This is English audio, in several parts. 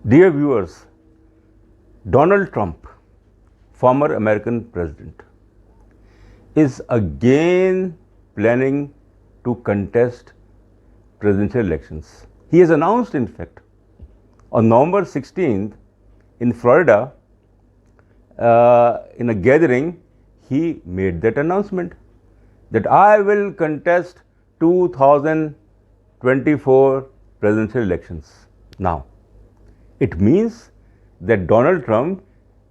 Dear viewers, Donald Trump, former American president, is again planning to contest presidential elections. He has announced, in fact, on November 16th in Florida, in a gathering, he made that announcement that I will contest 2024 presidential elections. Now, it means that Donald Trump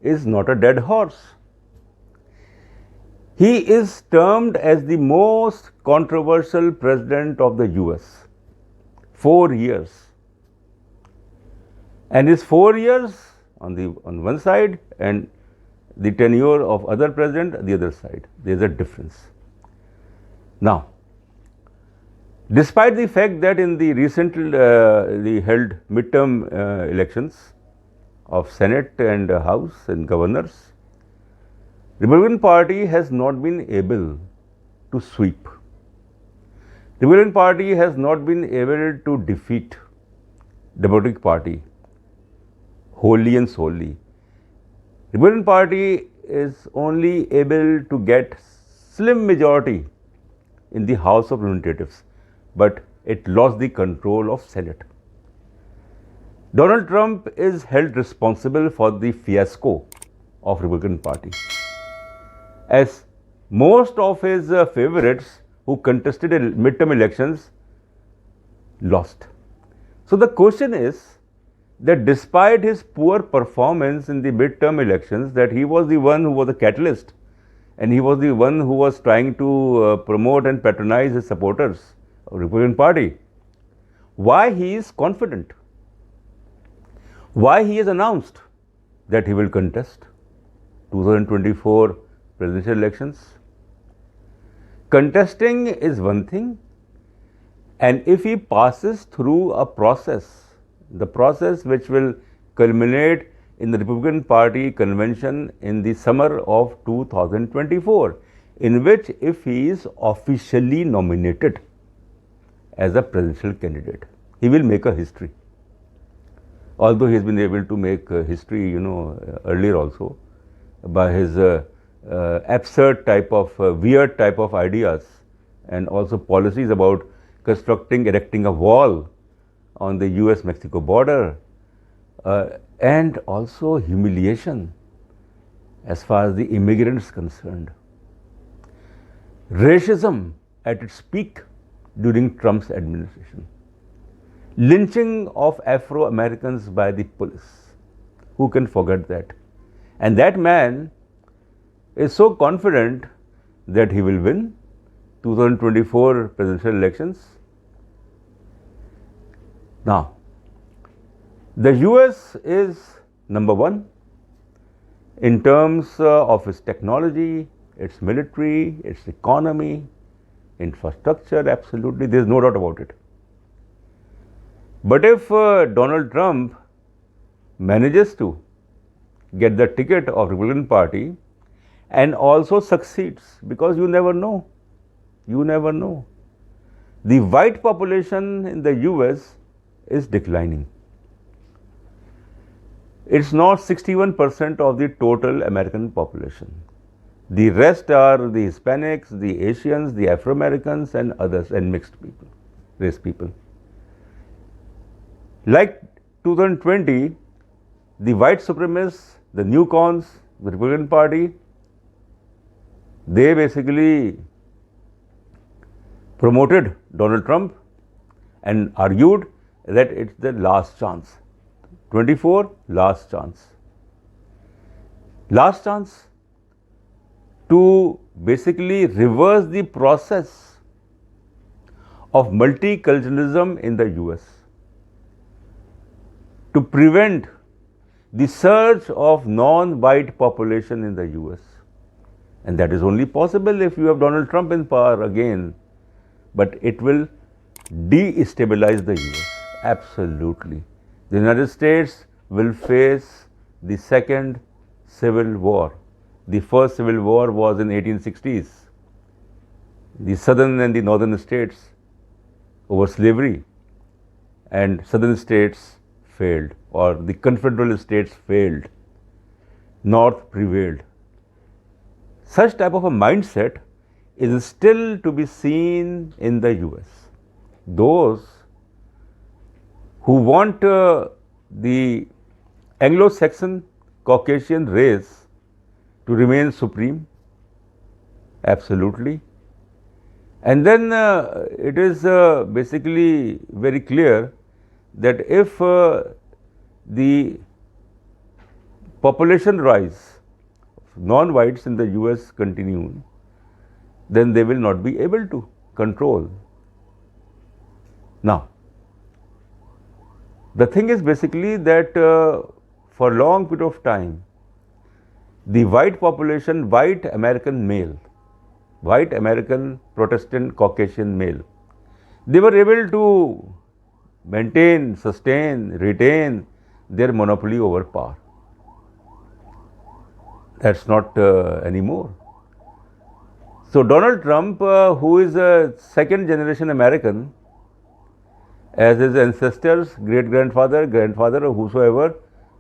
is not a dead horse. He is termed as the most controversial president of the US. 4 years. And his 4 years on one side and the tenure of other president on the other side. There is a difference. Now, despite the fact that in the recently held midterm elections of Senate and House and governors, Republican Party has not been able to sweep. Republican Party has not been able to defeat Democratic Party wholly and solely. Republican Party is only able to get slim majority in the House of Representatives, but it lost the control of Senate. Donald Trump is held responsible for the fiasco of Republican Party, as most of his favorites who contested midterm elections lost. So the question is that despite his poor performance in the midterm elections, that he was the one who was a catalyst and he was the one who was trying to promote and patronize his supporters of Republican Party. Why he is confident? Why he has announced that he will contest 2024 presidential elections? Contesting is one thing, and if he passes through a process, the process which will culminate in the Republican Party convention in the summer of 2024, in which if he is officially nominated as a presidential candidate, he will make a history. Although he has been able to make history, earlier also by his absurd type of, weird type of ideas and also policies about erecting a wall on the US-Mexico border, and also humiliation as far as the immigrants concerned. Racism at its peak during Trump's administration. Lynching of Afro-Americans by the police. Who can forget that? And that man is so confident that he will win 2024 presidential elections. Now, the US is number one in terms of its technology, its military, its economy, infrastructure, absolutely, there is no doubt about it. But if Donald Trump manages to get the ticket of Republican Party and also succeeds, because you never know, the white population in the US is declining. It's not 61% of the total American population. The rest are the Hispanics, the Asians, the Afro-Americans and others, and mixed people, race people. Like 2020, the white supremacists, the newcons, the Republican Party, they basically promoted Donald Trump and argued that it's the last chance. 24, last chance. Last chance to basically reverse the process of multiculturalism in the US, to prevent the surge of non-white population in the US. And that is only possible if you have Donald Trump in power again. But it will destabilize the US, absolutely. The United States will face the second civil war. The first civil war was in 1860s. The southern and the northern states over slavery, and southern states failed or the Confederal States failed, North prevailed. Such type of a mindset is still to be seen in the US. Those who want the Anglo-Saxon Caucasian race to remain supreme, absolutely. And then it is basically very clear that if the population rise of non-whites in the US continue, then they will not be able to control. Now, the thing is basically that for a long period of time, the white population, white American male, white American Protestant Caucasian male, they were able to maintain, sustain, retain their monopoly over power. That's not anymore. So Donald Trump, who is a second generation American, as his ancestors, great-grandfather, grandfather, or whosoever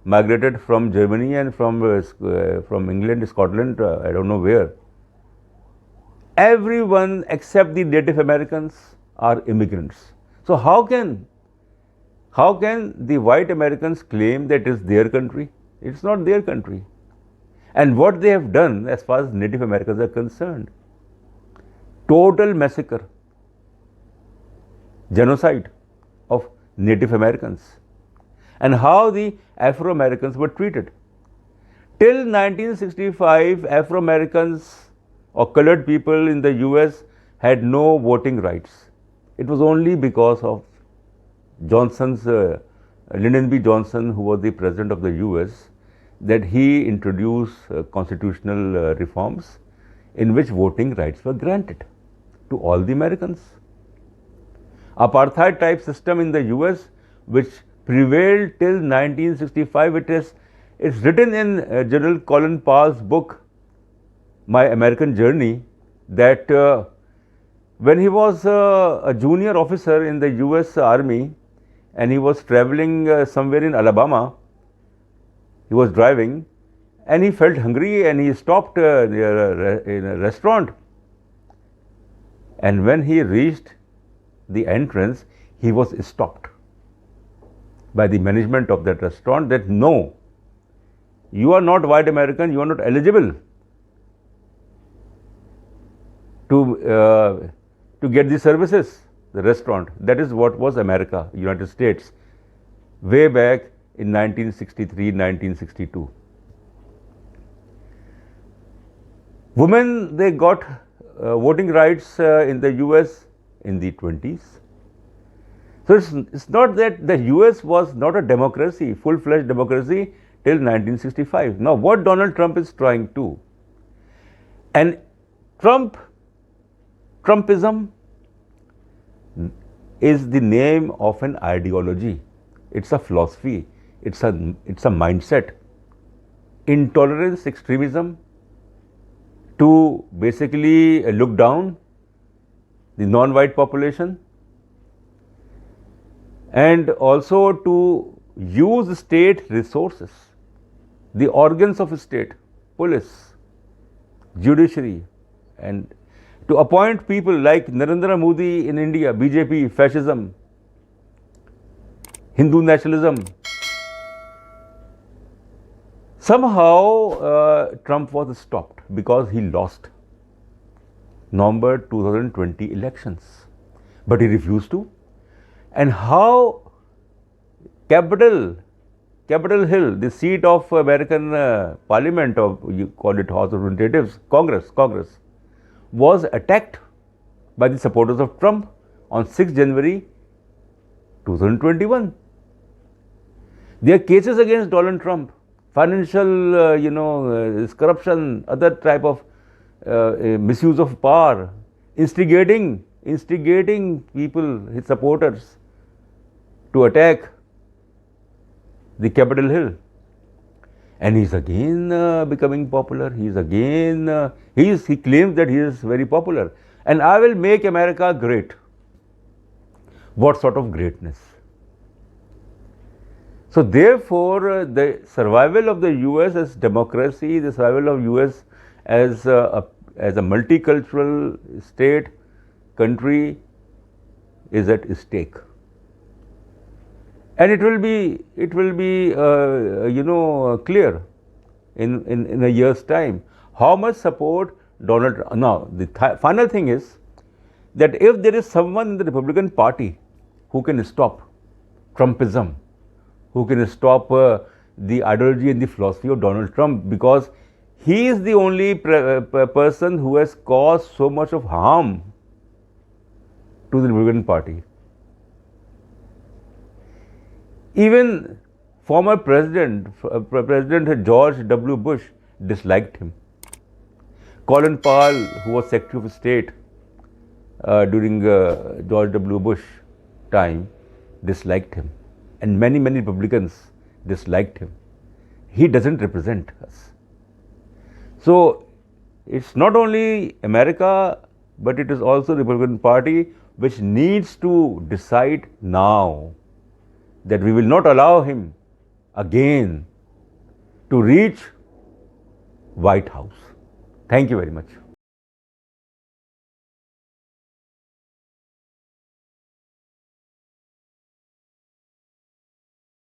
migrated from Germany and from England, Scotland, I don't know where. Everyone except the Native Americans are immigrants. So how can the white Americans claim that it is their country? It's not their country. And what they have done as far as Native Americans are concerned, total massacre, genocide of Native Americans, and how the Afro-Americans were treated. Till 1965, Afro-Americans or colored people in the US had no voting rights. It was only because of Johnson's, Lyndon B. Johnson, who was the president of the US, that he introduced constitutional reforms in which voting rights were granted to all the Americans. Apartheid type system in the US, which prevailed till 1965, it's written in General Colin Powell's book, My American Journey, that when he was a junior officer in the US Army and he was traveling somewhere in Alabama, he was driving and he felt hungry and he stopped in a restaurant. And when he reached the entrance, he was stopped by the management of that restaurant that no, you are not white American, you are not eligible to get the services, the restaurant. That is what was America, United States, way back in 1963, 1962. Women, they got voting rights in the US in the 20s. So it's not that the US was not a democracy, full-fledged democracy till 1965. Now what Donald Trump is trying to, and Trumpism is the name of an ideology. It's a philosophy. It's a mindset. Intolerance, extremism, to basically look down the non-white population, and also to use state resources, the organs of state, police, judiciary, and to appoint people like Narendra Modi in India, BJP, fascism, Hindu nationalism. Somehow Trump was stopped because he lost November 2020 elections, but he refused to. And how Capitol Hill, the seat of American Parliament, or you call it House of Representatives, Congress, was attacked by the supporters of Trump on 6 January 2021. There are cases against Donald Trump, financial, corruption, other type of misuse of power, instigating people, his supporters, to attack the Capitol Hill. And he's again becoming popular. He's again, he claims that he is very popular. And I will make America great. What sort of greatness? So therefore, the survival of the US as democracy, the survival of US as as a multicultural state, country is at stake. And it will be clear in a year's time how much support Donald Trump. Now the final thing is that if there is someone in the Republican Party who can stop Trumpism, who can stop the ideology and the philosophy of Donald Trump, because he is the only person who has caused so much of harm to the Republican Party. Even former President George W. Bush disliked him. Colin Powell, who was Secretary of State during George W. Bush time, disliked him. And many Republicans disliked him. He doesn't represent us. So it's not only America, but it is also the Republican Party which needs to decide now that we will not allow him again to reach White House. Thank you very much.